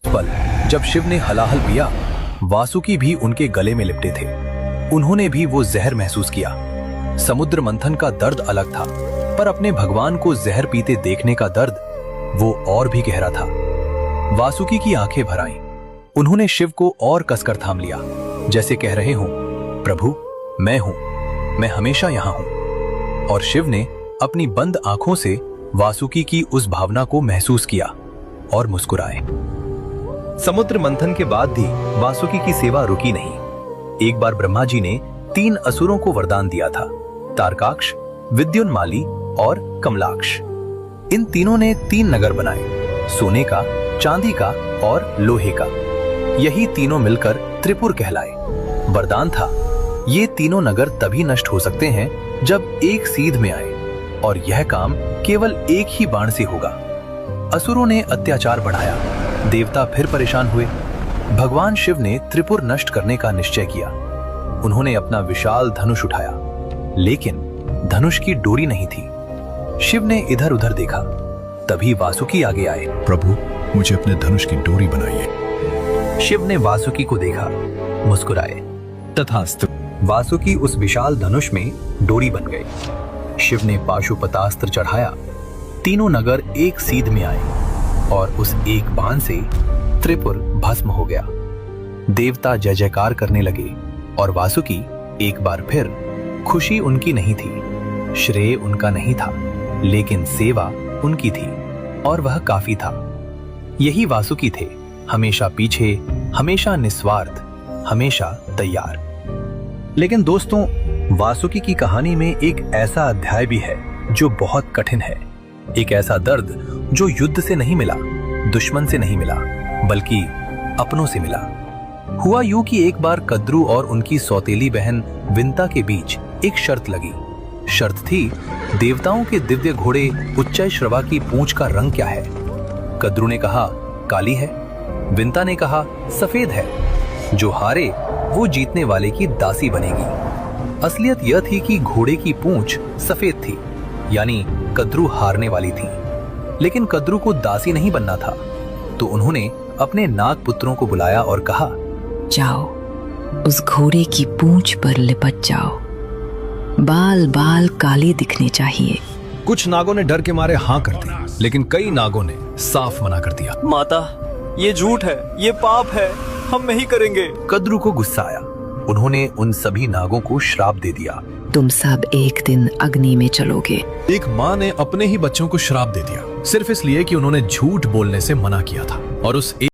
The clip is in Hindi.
पल जब शिव ने हलाहल पिया, वासुकी भी उनके गले में लिपटे थे। उन्होंने भी वो जहर महसूस किया। समुद्र मंथन का दर्द अलग था, पर अपने भगवान को जहर पीते देखने का दर्द वो और भी गहरा था। वासुकी की आंखें भर आईं। उन्होंने शिव को और कसकर थाम लिया, जैसे कह रहे हों, प्रभु मैं हूं, मैं हमेशा यहां हूं। और शिव ने अपनी बंद आंखों से वासुकी की उस भावना को महसूस किया और मुस्कुराए। समुद्र मंथन के बाद भी वासुकी की सेवा रुकी नहीं। एक बार ब्रह्मा जी ने 3 असुरों को वरदान दिया था, तारकाक्ष, विद्युन्माली और कमलाक्ष। इन तीनों ने 3 नगर बनाए, सोने का, चांदी का और लोहे का। यही तीनों मिलकर त्रिपुर कहलाए। वरदान था, ये तीनों नगर तभी नष्ट हो सकते हैं जब एक सीध में आए, और यह काम केवल एक ही बाण से होगा। असुरों ने अत्याचार बढ़ाया, देवता फिर परेशान हुए। भगवान शिव ने त्रिपुर नष्ट करने का निश्चय किया। उन्होंने अपना विशाल धनुष उठाया, लेकिन धनुष की डोरी नहीं थी। शिव ने इधर उधर देखा, तभी वासुकी आगे आए। प्रभु मुझे अपने धनुष की डोरी बनाइए। शिव ने वासुकी को देखा, मुस्कुराए। तथास्तु। वासुकी उस विशाल धनुष में डोरी बन गए। शिव ने पाशुपतास्त्र चढ़ाया। तीनों नगर एक सीध में आए और उस एक बाण से त्रिपुर भस्म हो गया। देवता जय जयकार करने लगे और वासुकी एक बार फिर, खुशी उनकी नहीं थी, श्रेय उनका नहीं था, लेकिन सेवा उनकी थी और वह काफी था। यही वासुकी थे, हमेशा पीछे, हमेशा निस्वार्थ, हमेशा तैयार। लेकिन दोस्तों, वासुकी की कहानी में एक ऐसा अध्याय भी है जो बहुत कठिन है। एक ऐसा दर्द जो युद्ध से नहीं मिला, दुश्मन से नहीं मिला, बल्कि अपनों से मिला। हुआ यूं कि एक बार कद्रू और उनकी सौतेली बहन विंता के बीच एक शर्त लगी। शर्त थी, देवताओं के दिव्य घोड़े उच्चैश्रवा की पूंछ का रंग क्या है। कद्रू ने कहा काली है, विंता ने कहा सफेद है। जो हारे वो जीतने वाले की दासी बनेगी। असलियत यह थी कि घोड़े की पूंछ सफेद थी, यानी कद्रू हारने वाली थी। लेकिन कद्रू को दासी नहीं बनना था, तो उन्होंने अपने नाग पुत्रों को बुलाया और कहा, जाओ उस घोड़े की पूंछ पर लिपट जाओ, बाल बाल काले दिखने चाहिए। कुछ नागों ने डर के मारे हाँ कर दी, लेकिन कई नागों ने साफ मना कर दिया। माता, ये झूठ है, ये पाप है, हम नहीं करेंगे। कद्रू को गुस्सा आया। उन्होंने उन सभी नागों को श्राप दे दिया, तुम सब एक दिन अग्नि में चलोगे। एक माँ ने अपने ही बच्चों को श्राप दे दिया, सिर्फ इसलिए कि उन्होंने झूठ बोलने से मना किया था। और उस